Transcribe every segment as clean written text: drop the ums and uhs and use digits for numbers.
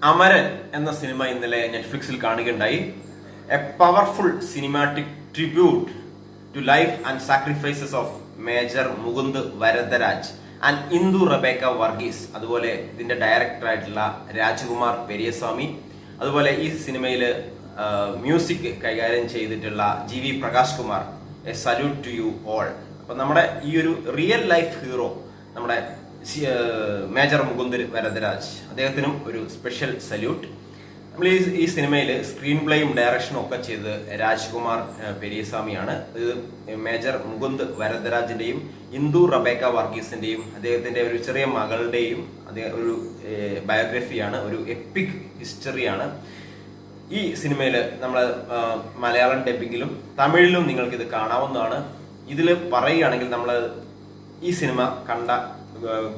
അമരൻ എന്ന സിനിമ ഇന്നലെ നെറ്റ്ഫ്ലിക്സിൽ കാണുകയുണ്ടായി. A powerful cinematic tribute to life and sacrifices of major Mukund Varadaraj and Indu Rebecca Varghese. അതുപോലെ ഇതിന്റെ ഡയറക്ടറായിട്ടുള്ള രാജ്കുമാർ പെരിയസ്വാമി, അതുപോലെ ഈ സിനിമയിൽ മ്യൂസിക് കൈകാര്യം ചെയ്തിട്ടുള്ള GV Prakash Kumar. A salute to you all. അപ്പൊ നമ്മുടെ ഈ ഒരു റിയൽ ലൈഫ് ഹീറോ നമ്മുടെ മേജർ മുകുന്ദ് വരദരാജ്, അദ്ദേഹത്തിനും ഒരു സ്പെഷ്യൽ സല്യൂട്ട്. നമ്മൾ ഈ സിനിമയിൽ സ്ക്രീൻ പ്ലേയും ഡയറക്ഷനും ഒക്കെ ചെയ്ത് രാജ്കുമാർ പെരിയസ്വാമിയാണ്. ഇത് മേജർ മുകുന്ദ് വരദരാജിന്റെയും ഇന്ദു റബേക്ക വർഗീസിന്റെയും അദ്ദേഹത്തിന്റെ ഒരു ചെറിയ മകളുടെയും ഒരു ബയോഗ്രഫിയാണ്, ഒരു എപ്പിക് ഹിസ്റ്ററിയാണ്. ഈ സിനിമയിൽ നമ്മൾ മലയാളം ഡബിങ്ങിലും തമിഴിലും നിങ്ങൾക്ക് ഇത് കാണാവുന്നതാണ്. ഇതിൽ പറയുകയാണെങ്കിൽ നമ്മൾ ഈ സിനിമ കണ്ട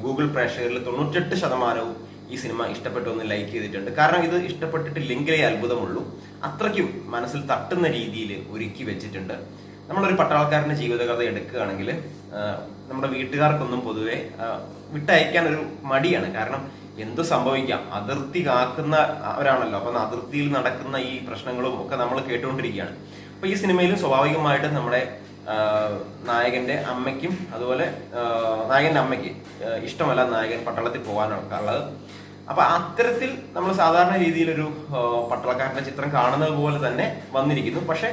ഗൂഗിൾ പ്രേക്ഷകരിൽ 98% ഈ സിനിമ ഇഷ്ടപ്പെട്ടു എന്ന് ലൈക്ക് ചെയ്തിട്ടുണ്ട്. കാരണം ഇത് ഇഷ്ടപ്പെട്ടിട്ടില്ലെങ്കിലേ അത്ഭുതമുള്ളൂ. അത്രയ്ക്കും മനസ്സിൽ തട്ടുന്ന രീതിയിൽ ഒരുക്കി വെച്ചിട്ടുണ്ട്. നമ്മളൊരു പട്ടാളക്കാരന്റെ ജീവിതകഥ എടുക്കുകയാണെങ്കിൽ നമ്മുടെ വീട്ടുകാർക്കൊന്നും പൊതുവെ വിട്ടയക്കാൻ ഒരു മടിയാണ്. കാരണം എന്തു സംഭവിക്കാം, അതിർത്തി കാക്കുന്നവരാണല്ലോ. അപ്പൊ അതിർത്തിയിൽ നടക്കുന്ന ഈ പ്രശ്നങ്ങളും ഒക്കെ നമ്മൾ കേട്ടുകൊണ്ടിരിക്കുകയാണ്. അപ്പൊ ഈ സിനിമയിലും സ്വാഭാവികമായിട്ട് നമ്മുടെ നായകന്റെ അമ്മയ്ക്കും അതുപോലെ നായകന്റെ അമ്മയ്ക്ക് ഇഷ്ടമല്ല നായകൻ പട്ടാളത്തിൽ പോകാനുള്ളത്. അപ്പൊ അത്തരത്തിൽ നമ്മൾ സാധാരണ രീതിയിലൊരു പട്ടാളക്കാരന്റെ ചിത്രം കാണുന്നത് പോലെ തന്നെ വന്നിരിക്കുന്നു. പക്ഷെ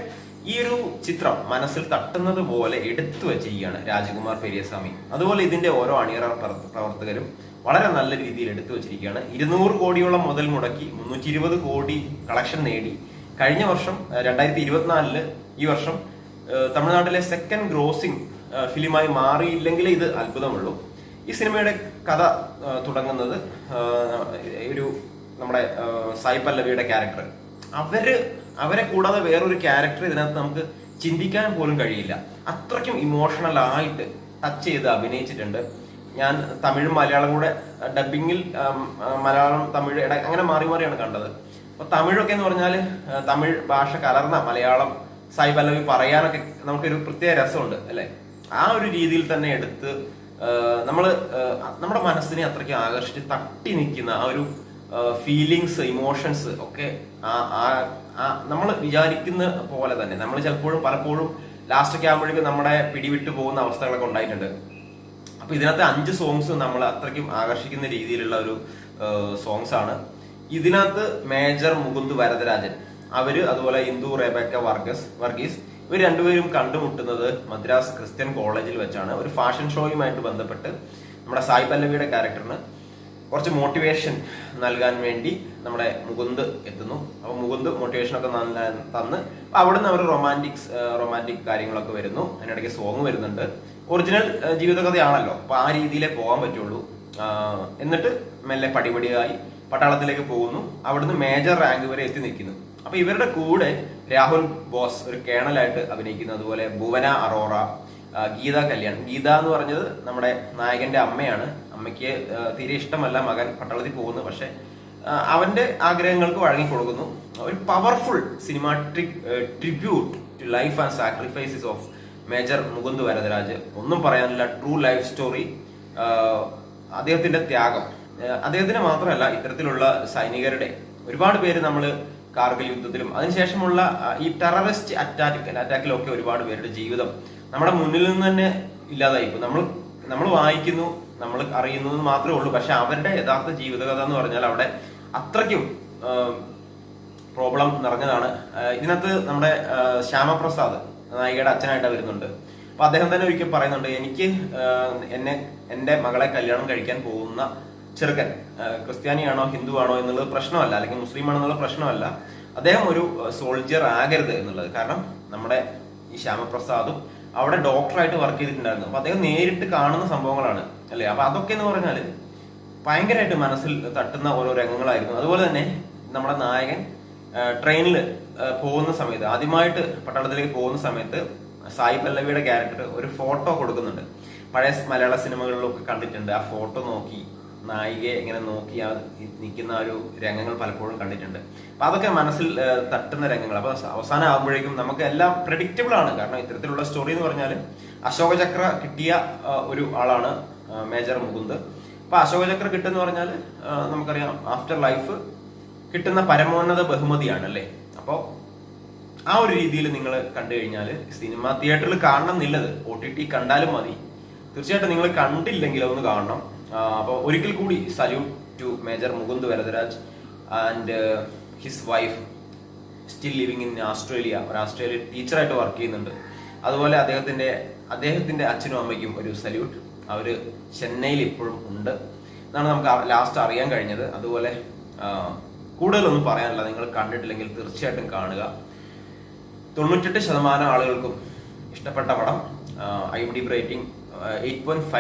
ഈ ഒരു ചിത്രം മനസ്സിൽ തട്ടുന്നത് പോലെ എടുത്തു വെച്ചിരിക്കുകയാണ് രാജ്കുമാർ പെരിയസ്വാമി. അതുപോലെ ഇതിന്റെ ഓരോ അണിയറ പ്രവർത്തകരും വളരെ നല്ല രീതിയിൽ എടുത്തു വെച്ചിരിക്കുകയാണ്. 200 കോടിയോളം മുതൽ മുടക്കി 320 കോടി കളക്ഷൻ നേടി. കഴിഞ്ഞ വർഷം 2024 ഈ വർഷം തമിഴ്നാട്ടിലെ സെക്കൻഡ് ഗ്രോസിംഗ് ഫിലിമായി മാറിയില്ലെങ്കിലേ ഇത് അത്ഭുതമുള്ളൂ. ഈ സിനിമയുടെ കഥ തുടങ്ങുന്നത് ഒരു നമ്മുടെ സായി പല്ലവിയുടെ ക്യാരക്ടർ, അവരെ കൂടാതെ വേറൊരു ക്യാരക്ടർ ഇതിനകത്ത് നമുക്ക് ചിന്തിക്കാൻ പോലും കഴിയില്ല. അത്രയ്ക്കും ഇമോഷണൽ ആയിട്ട് ടച്ച് ചെയ്ത് അഭിനയിച്ചിട്ടുണ്ട്. ഞാൻ തമിഴും മലയാളം കൂടെ ഡബിങ്ങിൽ മലയാളം തമിഴ് അങ്ങനെ മാറി മാറിയാണ് കണ്ടത്. അപ്പൊ തമിഴൊക്കെ എന്ന് പറഞ്ഞാൽ തമിഴ് ഭാഷ കലർന്ന മലയാളം സായി പല്ലവി പറയാനൊക്കെ നമുക്കൊരു പ്രത്യേക രസമുണ്ട് അല്ലെ. ആ ഒരു രീതിയിൽ തന്നെ എടുത്ത് നമ്മുടെ മനസ്സിനെ അത്രയ്ക്ക് ആകർഷിച്ച് തട്ടി നിൽക്കുന്ന ആ ഒരു ഫീലിങ്സ്, ഇമോഷൻസ് ഒക്കെ നമ്മൾ വിചാരിക്കുന്ന പോലെ തന്നെ നമ്മൾ പലപ്പോഴും ലാസ്റ്റൊക്കെ ആകുമ്പോഴേക്കും നമ്മുടെ പിടിവിട്ടു പോകുന്ന അവസ്ഥകളൊക്കെ ഉണ്ടായിട്ടുണ്ട്. അപ്പൊ ഇതിനകത്ത് 5 സോങ്സ് നമ്മൾ അത്രയ്ക്കും ആകർഷിക്കുന്ന രീതിയിലുള്ള ഒരു സോങ്സ് ആണ്. ഇതിനകത്ത് മേജർ മുകുന്ദ് വരദരാജൻ അവര്, അതുപോലെ ഇന്ദു റബേക്ക വർഗീസ് ഇവർ രണ്ടുപേരും കണ്ടുമുട്ടുന്നത് മദ്രാസ് ക്രിസ്ത്യൻ കോളേജിൽ വെച്ചാണ്. ഒരു ഫാഷൻ ഷോയുമായിട്ട് ബന്ധപ്പെട്ട് നമ്മുടെ സായി പല്ലവിയുടെ ക്യാരക്ടറിന് കുറച്ച് മോട്ടിവേഷൻ നൽകാൻ വേണ്ടി നമ്മുടെ മുകുന്ദ് എത്തുന്നു. അപ്പൊ മുകുന്ദ് മോട്ടിവേഷൻ ഒക്കെ തന്ന് അവിടുന്ന് അവർ റൊമാൻറ്റിക് കാര്യങ്ങളൊക്കെ വരുന്നു. അതിനിടയ്ക്ക് സോങ് വരുന്നുണ്ട്. ഒറിജിനൽ ജീവിതകഥയാണല്ലോ, അപ്പൊ ആ രീതിയിലേ പോകാൻ പറ്റുള്ളൂ. എന്നിട്ട് മെല്ലെ പടിപടിയായി പട്ടാളത്തിലേക്ക് പോകുന്നു. അവിടുന്ന് മേജർ റാങ്ക് വരെ എത്തി നിൽക്കുന്നു. അപ്പൊ ഇവരുടെ കൂടെ രാഹുൽ ബോസ് ഒരു കേണലായിട്ട് അഭിനയിക്കുന്നു. അതുപോലെ ഭുവന അറോറ, ഗീത കല്യാൺ. ഗീത എന്ന് പറഞ്ഞത് നമ്മുടെ നായകന്റെ അമ്മയാണ്. അമ്മയ്ക്ക് തീരെ ഇഷ്ടമല്ല മകൻ പട്ടാളത്തിൽ പോകുന്നു. പക്ഷെ അവന്റെ ആഗ്രഹങ്ങൾക്ക് വഴങ്ങിക്കൊടുക്കുന്നു. ഒരു powerful cinematic tribute to life and sacrifices of major Mukund Varadaraj. ഒന്നും പറയാനില്ല, ട്രൂ ലൈഫ് സ്റ്റോറി. അദ്ദേഹത്തിന്റെ ത്യാഗം, അദ്ദേഹത്തിന് മാത്രമല്ല ഇത്തരത്തിലുള്ള സൈനികരുടെ ഒരുപാട് പേര് നമ്മൾ കാർഗിൽ യുദ്ധത്തിലും അതിനുശേഷമുള്ള ഈ ടെററിസ്റ്റ് അറ്റാക്കിലൊക്കെ ഒരുപാട് പേരുടെ ജീവിതം നമ്മുടെ മുന്നിൽ നിന്ന് തന്നെ ഇല്ലാതായി. ഇപ്പൊ നമ്മൾ വായിക്കുന്നു, നമ്മൾ അറിയുന്നു എന്ന് മാത്രമേ ഉള്ളൂ. പക്ഷെ അവരുടെ യഥാർത്ഥ ജീവിതകഥ എന്ന് പറഞ്ഞാൽ അവിടെ അത്രയ്ക്കും പ്രോബ്ലം നിറഞ്ഞതാണ്. ഇതിനകത്ത് നമ്മുടെ ശ്യാമപ്രസാദ് നായികയുടെ അച്ഛനായിട്ട് വരുന്നുണ്ട്. അപ്പൊ അദ്ദേഹം തന്നെ ഒരിക്കൽ പറയുന്നുണ്ട്, എനിക്ക് എന്റെ മകളെ കല്യാണം കഴിക്കാൻ പോകുന്ന ചെറുക്കൻ ക്രിസ്ത്യാനിയാണോ ഹിന്ദു ആണോ എന്നുള്ളത് പ്രശ്നമല്ല, അല്ലെങ്കിൽ മുസ്ലിം ആണോ എന്നുള്ള പ്രശ്നമല്ല, അദ്ദേഹം ഒരു സോൾജിയർ ആകരുത് എന്നുള്ളത്. കാരണം നമ്മുടെ ഈ ശ്യാമപ്രസാദും അവിടെ ഡോക്ടറായിട്ട് വർക്ക് ചെയ്തിട്ടുണ്ടായിരുന്നു. അപ്പൊ അദ്ദേഹം നേരിട്ട് കാണുന്ന സംഭവങ്ങളാണ് അല്ലെ. അപ്പൊ അതൊക്കെ എന്ന് പറഞ്ഞാല് ഭയങ്കരമായിട്ട് മനസ്സിൽ തട്ടുന്ന ഓരോ രംഗങ്ങളായിരുന്നു. അതുപോലെ തന്നെ നമ്മുടെ നായകൻ ട്രെയിനിൽ പോകുന്ന സമയത്ത്, ആദ്യമായിട്ട് പട്ടാളത്തിലേക്ക് പോകുന്ന സമയത്ത് സായി പല്ലവിയുടെ ക്യാരക്ടർ ഒരു ഫോട്ടോ കൊടുക്കുന്നുണ്ട്. പഴയ മലയാള സിനിമകളിലൊക്കെ കണ്ടിട്ടുണ്ട്. ആ ഫോട്ടോ നോക്കി നായികയെ ഇങ്ങനെ നോക്കി നിൽക്കുന്ന ഒരു രംഗങ്ങൾ പലപ്പോഴും കണ്ടിട്ടുണ്ട്. അപ്പൊ അതൊക്കെ മനസ്സിൽ തട്ടുന്ന രംഗങ്ങൾ. അപ്പൊ അവസാനം ആകുമ്പോഴേക്കും നമുക്ക് എല്ലാം പ്രെഡിക്റ്റബിൾ ആണ്. കാരണം ഇത്തരത്തിലുള്ള സ്റ്റോറി എന്ന് പറഞ്ഞാൽ അശോക ചക്ര കിട്ടിയ ഒരു ആളാണ് മേജർ മുകുന്ദ്. അപ്പൊ അശോക ചക്ര കിട്ടുന്ന പറഞ്ഞാൽ നമുക്കറിയാം ആഫ്റ്റർ ലൈഫ് കിട്ടുന്ന പരമോന്നത ബഹുമതിയാണ് അല്ലേ. അപ്പോൾ ആ ഒരു രീതിയിൽ നിങ്ങൾ കണ്ടു കഴിഞ്ഞാൽ സിനിമ തിയേറ്ററിൽ കാണണം എന്നില്ലത്, OTT കണ്ടാലും മതി. തീർച്ചയായിട്ടും നിങ്ങൾ കണ്ടില്ലെങ്കിൽ ഒന്ന് കാണണം. അപ്പോൾ ഒരിക്കൽ കൂടി salute to major Mukund Varadaraj and his wife, still living in Australia. ഒരു ഓസ്ട്രേലിയ ടീച്ചറായിട്ട് വർക്ക് ചെയ്യുന്നുണ്ട്. അതുപോലെ അദ്ദേഹത്തിന്റെ അച്ഛനും അമ്മയ്ക്കും ഒരു സല്യൂട്ട്. അവര് ചെന്നൈയിൽ ഇപ്പോഴും ഉണ്ട് എന്നാണ് നമുക്ക് ലാസ്റ്റ് അറിയാൻ കഴിഞ്ഞത്. അതുപോലെ കൂടുതലൊന്നും പറയാനില്ല. നിങ്ങൾ കണ്ടിട്ടില്ലെങ്കിൽ തീർച്ചയായിട്ടും കാണുക. 98% ആളുകൾക്കും ഇഷ്ടപ്പെട്ട പടം. IMDb rating 8.5.